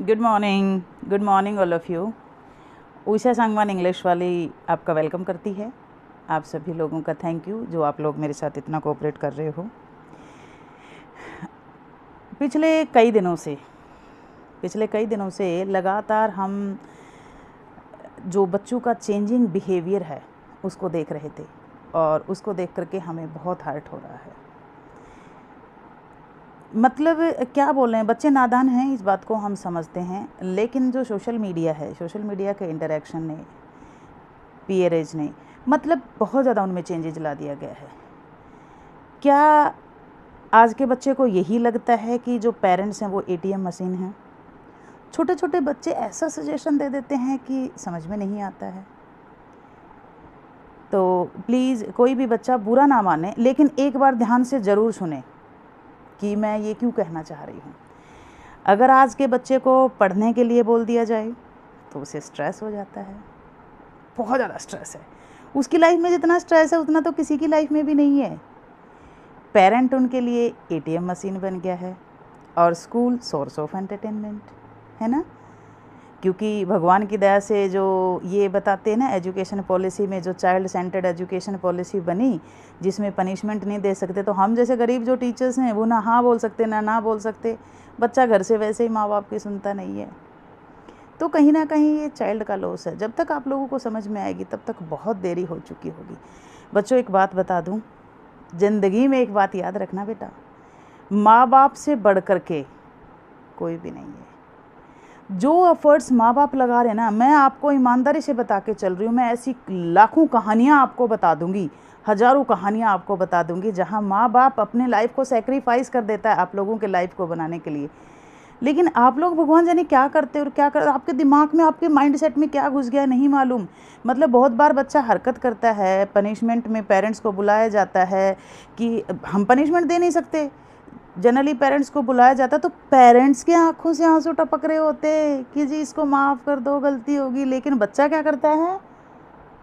Good morning all of you. Usha Sangwan English वाली आपका welcome करती है। आप सभी लोगों का थैंक यू जो आप लोग मेरे साथ इतना कोऑपरेट कर रहे हो। पिछले कई दिनों से लगातार हम जो बच्चों का चेंजिंग बिहेवियर है उसको देख रहे थे और उसको देख करके हमें बहुत हर्ट हो रहा है। मतलब क्या बोल रहे हैं, बच्चे नादान हैं, इस बात को हम समझते हैं, लेकिन जो सोशल मीडिया के इंटरेक्शन ने, पीयरेज ने मतलब बहुत ज़्यादा उनमें चेंजेज ला दिया गया है। क्या आज के बच्चे को यही लगता है कि जो पेरेंट्स हैं वो एटीएम मशीन हैं? छोटे छोटे बच्चे ऐसा सजेशन दे देते हैं कि समझ में नहीं आता है। तो प्लीज़ कोई भी बच्चा बुरा ना माने, लेकिन एक बार ध्यान से ज़रूर सुने कि मैं ये क्यों कहना चाह रही हूँ। अगर आज के बच्चे को पढ़ने के लिए बोल दिया जाए तो उसे स्ट्रेस हो जाता है, बहुत ज़्यादा स्ट्रेस है। उसकी लाइफ में जितना स्ट्रेस है उतना तो किसी की लाइफ में भी नहीं है। पेरेंट उनके लिए एटीएम मशीन बन गया है और स्कूल सोर्स ऑफ एंटरटेनमेंट है ना। क्योंकि भगवान की दया से जो ये बताते हैं ना, एजुकेशन पॉलिसी में जो चाइल्ड सेंटर्ड एजुकेशन पॉलिसी बनी, जिसमें पनिशमेंट नहीं दे सकते, तो हम जैसे गरीब जो टीचर्स हैं वो ना हाँ बोल सकते ना बोल सकते। बच्चा घर से वैसे ही माँ बाप की सुनता नहीं है। तो कहीं ना कहीं ये चाइल्ड का लॉस है। जब तक आप लोगों को समझ में आएगी तब तक बहुत देरी हो चुकी होगी। बच्चों, एक बात बता दूं, ज़िंदगी में एक बात याद रखना बेटा, माँ बाप से बढ़ कर के कोई भी नहीं है। जो एफर्ट्स माँ बाप लगा रहे हैं ना, मैं आपको ईमानदारी से बता के चल रही हूँ, मैं ऐसी लाखों कहानियाँ आपको बता दूँगी, हज़ारों कहानियाँ आपको बता दूँगी जहाँ माँ बाप अपने लाइफ को सेक्रीफाइस कर देता है आप लोगों के लाइफ को बनाने के लिए। लेकिन आप लोग भगवान जाने क्या करते और क्या कर, आपके दिमाग में, आपके माइंड सेट में क्या घुस गया नहीं मालूम। मतलब बहुत बार बच्चा हरकत करता है, पनिशमेंट में पेरेंट्स को बुलाया जाता है कि हम पनिशमेंट दे नहीं सकते, जनरली पेरेंट्स को बुलाया जाता, तो पेरेंट्स के आंखों से आंसू टपक रहे होते कि जी इसको माफ़ कर दो, गलती होगी। लेकिन बच्चा क्या करता है,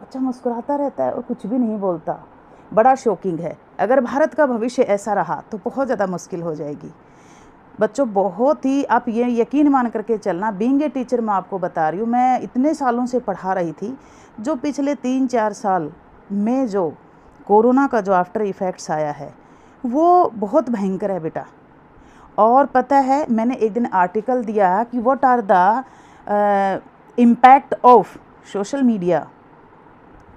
बच्चा मुस्कुराता रहता है और कुछ भी नहीं बोलता। बड़ा शॉकिंग है। अगर भारत का भविष्य ऐसा रहा तो बहुत ज़्यादा मुश्किल हो जाएगी। बच्चों, बहुत ही, आप ये यकीन मान करके चलना, बीइंग ए टीचर मैं आपको बता रही हूँ, मैं इतने सालों से पढ़ा रही थी, जो पिछले 3-4 साल में जो कोरोना का जो आफ्टर इफ़ेक्ट्स आया है वो बहुत भयंकर है बेटा। और पता है, मैंने एक दिन आर्टिकल दिया कि what are the impact of social media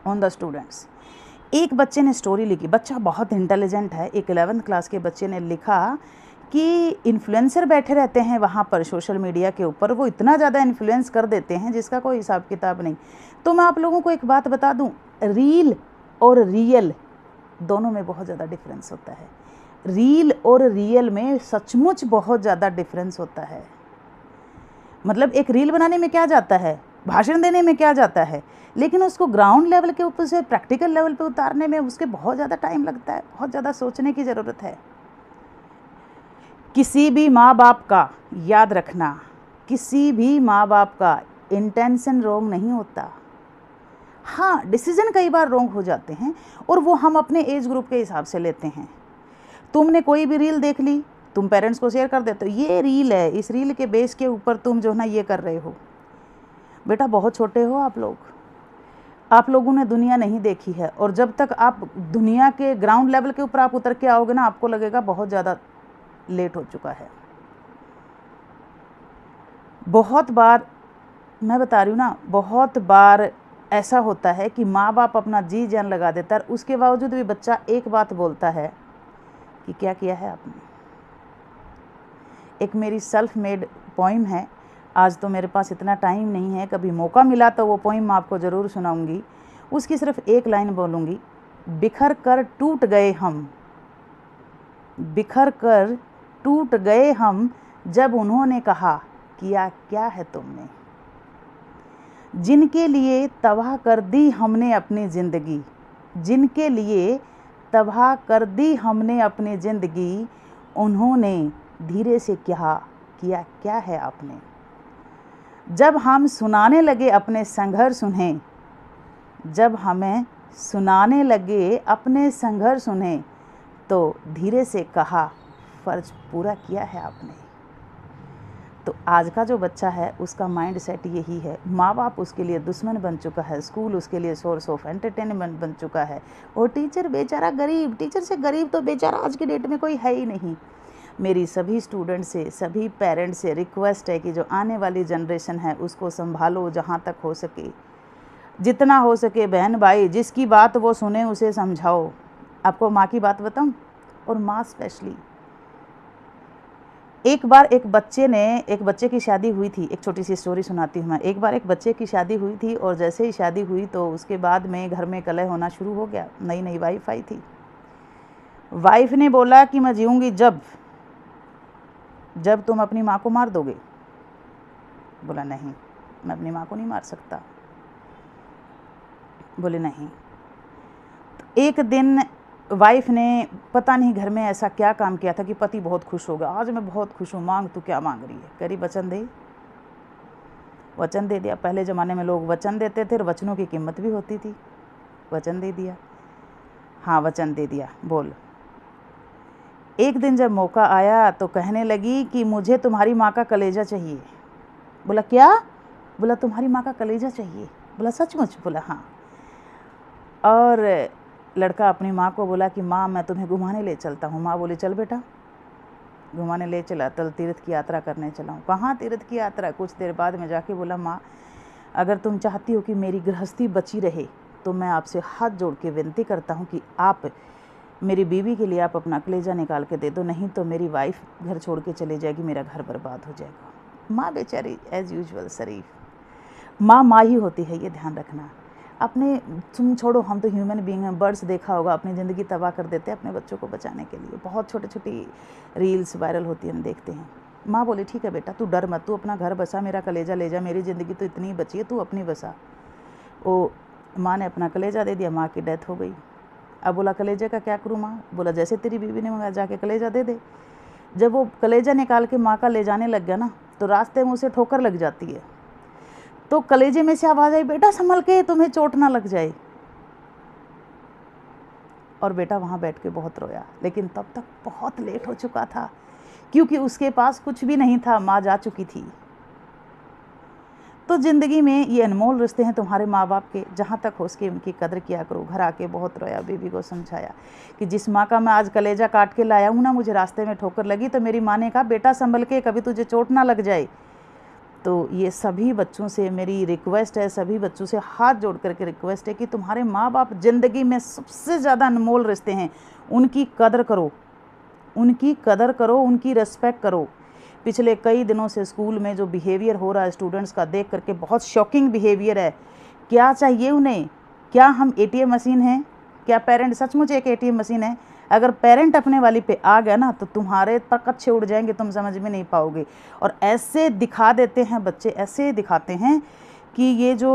on the students. एक बच्चे ने स्टोरी लिखी, बच्चा बहुत इंटेलिजेंट है, एक 11th क्लास के बच्चे ने लिखा कि इन्फ्लुएंसर बैठे रहते हैं वहाँ पर सोशल मीडिया के ऊपर, वो इतना ज़्यादा इन्फ्लुएंस कर देते हैं जिसका कोई हिसाब किताब नहीं। तो मैं आप लोगों को एक बात बता दूँ, रील और रियल दोनों में बहुत ज़्यादा डिफरेंस होता है। रील और रियल में सचमुच बहुत ज़्यादा डिफरेंस होता है। मतलब एक रील बनाने में क्या जाता है, भाषण देने में क्या जाता है, लेकिन उसको ग्राउंड लेवल के ऊपर से प्रैक्टिकल लेवल पे उतारने में उसके बहुत ज़्यादा टाइम लगता है, बहुत ज़्यादा सोचने की ज़रूरत है। किसी भी माँ बाप का, याद रखना, किसी भी माँ बाप का इंटेंशन रॉन्ग नहीं होता। हाँ, डिसीज़न कई बार रॉन्ग हो जाते हैं और वो हम अपने एज ग्रुप के हिसाब से लेते हैं। तुमने कोई भी रील देख ली, तुम पेरेंट्स को शेयर कर देते हो, ये रील है, इस रील के बेस के ऊपर तुम जो है ना ये कर रहे हो। बेटा, बहुत छोटे हो आप लोग, आप लोगों ने दुनिया नहीं देखी है, और जब तक आप दुनिया के ग्राउंड लेवल के ऊपर आप उतर के आओगे ना, आपको लगेगा बहुत ज़्यादा लेट हो चुका है। बहुत बार मैं बता रही हूँ ना, बहुत बार ऐसा होता है कि माँ बाप अपना जी जान लगा देता है, उसके बावजूद भी बच्चा एक बात बोलता है कि क्या किया है आपने। एक मेरी सेल्फ मेड पोइम है, आज तो मेरे पास इतना टाइम नहीं है, कभी मौका मिला तो वो पोइम मैं आपको ज़रूर सुनाऊंगी। उसकी सिर्फ एक लाइन बोलूँगी, बिखर कर टूट गए हम, बिखर कर टूट गए हम, जब उन्होंने कहा किया क्या है तुमने। जिनके लिए तबाह कर दी हमने अपनी ज़िंदगी, जिनके लिए तबाह कर दी हमने अपनी ज़िंदगी, उन्होंने धीरे से कहा किया क्या है आपने। जब हम सुनाने लगे अपने संघर्ष उन्हें, जब हमें सुनाने लगे अपने संघर्ष उन्हें, तो धीरे से कहा फ़र्ज पूरा किया है आपने। तो आज का जो बच्चा है उसका माइंड सेट यही है, माँ बाप उसके लिए दुश्मन बन चुका है, स्कूल उसके लिए सोर्स ऑफ एंटरटेनमेंट बन चुका है, और टीचर बेचारा गरीब, टीचर से गरीब तो बेचारा आज की डेट में कोई है ही नहीं। मेरी सभी स्टूडेंट से, सभी पेरेंट्स से रिक्वेस्ट है कि जो आने वाली जनरेशन है उसको संभालो जहाँ तक हो सके, जितना हो सके। बहन भाई, जिसकी बात वो सुने उसे समझाओ। आपको माँ की बात बताऊँ, और माँ स्पेशली, एक बार एक बच्चे की शादी हुई थी, एक छोटी सी स्टोरी सुनाती हूँ मैं। एक बार एक बच्चे की शादी हुई थी, और जैसे ही शादी हुई तो उसके बाद में घर में कलह होना शुरू हो गया। नई नई वाइफ आई थी। वाइफ ने बोला कि मैं जीऊँगी जब तुम अपनी माँ को मार दोगे। बोला नहीं, मैं अपनी माँ को नहीं मार सकता। बोले नहीं। तो एक दिन वाइफ ने पता नहीं घर में ऐसा क्या काम किया था कि पति बहुत खुश हो गया, आज मैं बहुत खुश हूँ, मांग तू क्या मांग रही है। करी वचन दे। वचन दे दिया। पहले ज़माने में लोग वचन देते थे और वचनों की कीमत भी होती थी। वचन दे दिया। हाँ, वचन दे दिया। बोल। एक दिन जब मौका आया तो कहने लगी कि मुझे तुम्हारी माँ का कलेजा चाहिए। बोला क्या? बोला तुम्हारी माँ का कलेजा चाहिए। बोला सचमुच? बोला हाँ। और लड़का अपनी माँ को बोला कि माँ मैं तुम्हें घुमाने ले चलता हूँ। माँ बोली चल बेटा। घुमाने ले चला। तल तीर्थ की यात्रा करने चला हूँ। कहाँ तीर्थ की यात्रा? कुछ देर बाद में जाके बोला माँ अगर तुम चाहती हो कि मेरी गृहस्थी बची रहे तो मैं आपसे हाथ जोड़ के विनती करता हूँ कि आप मेरी बीवी के लिए आप अपना कलेजा निकाल के दे दो, नहीं तो मेरी वाइफ घर छोड़ के चले जाएगी, मेरा घर बर्बाद हो जाएगा। माँ बेचारी एज़ यूजुअल शरीफ। माँ ही होती है, ये ध्यान रखना। अपने तुम छोड़ो, हम तो ह्यूमन बीइंग हैं। बर्ड्स देखा होगा अपनी ज़िंदगी तबाह कर देते हैं अपने बच्चों को बचाने के लिए। बहुत छोटी छोटी रील्स वायरल होती हैं, हम देखते हैं। माँ बोली ठीक है बेटा, तू डर मत, तू अपना घर बसा, मेरा कलेजा ले जा, मेरी ज़िंदगी तो इतनी बची है, तू अपनी बसा। वो माँ ने अपना कलेजा दे दिया। माँ की डेथ हो गई। अब बोला कलेजे का क्या करूँ माँ? बोला जैसे तेरी बीवी ने मंगाया जाके कलेजा दे दे। जब वो कलेजा निकाल के माँ का ले जाने लग गया ना, तो रास्ते में उसे ठोकर लग जाती है। तो कलेजे में से आवाज़ आई बेटा संभल के, तुम्हें चोट ना लग जाए। और बेटा वहाँ बैठ के बहुत रोया, लेकिन तब तक बहुत लेट हो चुका था, क्योंकि उसके पास कुछ भी नहीं था, माँ जा चुकी थी। तो ज़िंदगी में ये अनमोल रिश्ते हैं तुम्हारे माँ बाप के, जहाँ तक हो सके उनकी कदर किया करो। घर आके बहुत रोया, बीवी को समझाया कि जिस माँ का मैं आज कलेजा काट के लाया हूँ ना, मुझे रास्ते में ठोकर लगी तो मेरी माँ ने कहा बेटा संभल के, कभी तुझे चोट ना लग जाए। तो ये सभी बच्चों से मेरी रिक्वेस्ट है, सभी बच्चों से हाथ जोड़ करके रिक्वेस्ट है कि तुम्हारे माँ बाप ज़िंदगी में सबसे ज़्यादा अनमोल रिश्ते हैं, उनकी कदर करो, उनकी कदर करो, उनकी रिस्पेक्ट करो। पिछले कई दिनों से स्कूल में जो बिहेवियर हो रहा है स्टूडेंट्स का, देख करके बहुत शॉकिंग बिहेवियर है। क्या चाहिए उन्हें? क्या हम एटीएम मशीन हैं? क्या पेरेंट सचमुच एक एटीएम मशीन है? अगर पेरेंट अपने वाली पे आ गया ना तो तुम्हारे पर कच्चे उड़ जाएंगे, तुम समझ में नहीं पाओगे। और ऐसे दिखा देते हैं बच्चे, ऐसे दिखाते हैं कि ये जो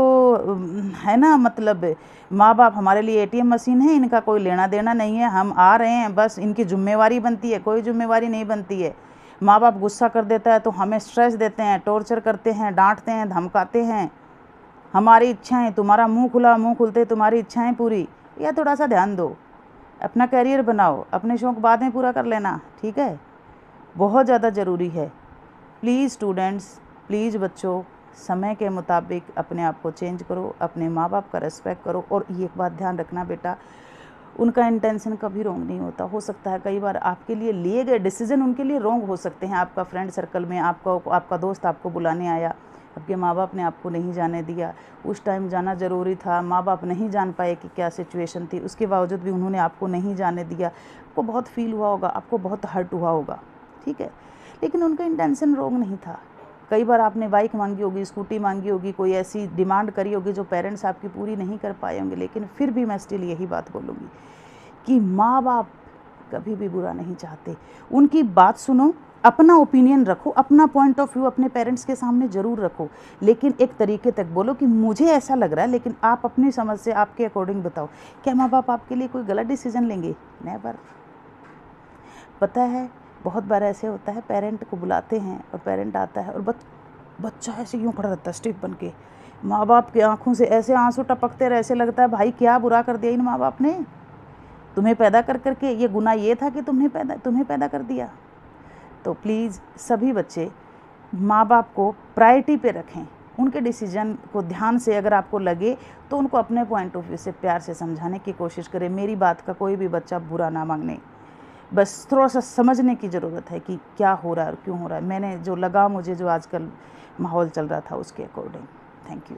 है ना, मतलब माँ बाप हमारे लिए एटीएम मशीन है, इनका कोई लेना देना नहीं है, हम आ रहे हैं बस इनकी जिम्मेवारी बनती है। कोई जिम्मेवारी नहीं बनती है। माँ बाप गुस्सा कर देता है तो हमें स्ट्रेस देते हैं, टॉर्चर करते हैं, डांटते हैं, धमकाते हैं। हमारी इच्छाएं, तुम्हारा मुंह खुला, मुंह खुलते तुम्हारी इच्छाएं पूरी। यह थोड़ा सा ध्यान दो, अपना करियर बनाओ, अपने शौक़ बाद में पूरा कर लेना, ठीक है? बहुत ज़्यादा ज़रूरी है। प्लीज़ स्टूडेंट्स, प्लीज़ बच्चों, समय के मुताबिक अपने आप को चेंज करो, अपने माँ बाप का रिस्पेक्ट करो। और ये एक बात ध्यान रखना बेटा, उनका इंटेंशन कभी रॉन्ग नहीं होता। हो सकता है कई बार आपके लिए गए डिसीजन उनके लिए रॉन्ग हो सकते हैं। आपका फ्रेंड सर्कल में आपका दोस्त आपको बुलाने आया, आपके माँ बाप ने आपको नहीं जाने दिया, उस टाइम जाना ज़रूरी था, माँ बाप नहीं जान पाए कि क्या सिचुएशन थी, उसके बावजूद भी उन्होंने आपको नहीं जाने दिया। आपको बहुत फील हुआ होगा, आपको बहुत हर्ट हुआ होगा, ठीक है? लेकिन उनका इंटेंशन रॉन्ग नहीं था। कई बार आपने बाइक मांगी होगी, स्कूटी मांगी होगी, कोई ऐसी डिमांड करी होगी जो पेरेंट्स आपकी पूरी नहीं कर पाए होंगे, लेकिन फिर भी मैं स्टिल यही बात बोलूँगी कि माँ बाप कभी भी बुरा नहीं चाहते। उनकी बात सुनो, अपना ओपिनियन रखो, अपना पॉइंट ऑफ व्यू अपने पेरेंट्स के सामने ज़रूर रखो, लेकिन एक तरीके तक बोलो कि मुझे ऐसा लग रहा है, लेकिन आप अपनी समझ से आपके अकॉर्डिंग बताओ। क्या माँ बाप आपके लिए कोई गलत डिसीजन लेंगे? नेवर। पता है बहुत बार ऐसे होता है, पेरेंट को बुलाते हैं और पेरेंट आता है और बच्चा ऐसे यूँ खड़ा रहता है स्टिफ बन के, माँ बाप की आंखों से ऐसे आंसू टपकते रहे, ऐसे लगता है भाई क्या बुरा कर दिया इन माँ बाप ने, तुम्हें पैदा कर करके, ये गुनाह ये था कि तुम्हें पैदा कर दिया। तो प्लीज़ सभी बच्चे माँ बाप को प्रायोरिटी पे रखें, उनके डिसीजन को ध्यान से अगर आपको लगे तो उनको अपने पॉइंट ऑफ व्यू से प्यार से समझाने की कोशिश करें। मेरी बात का कोई भी बच्चा बुरा ना मांगने, बस थोड़ा सा समझने की ज़रूरत है कि क्या हो रहा है और क्यों हो रहा है। मैंने जो लगा, मुझे जो आजकल माहौल चल रहा था उसके अकॉर्डिंग। Thank you.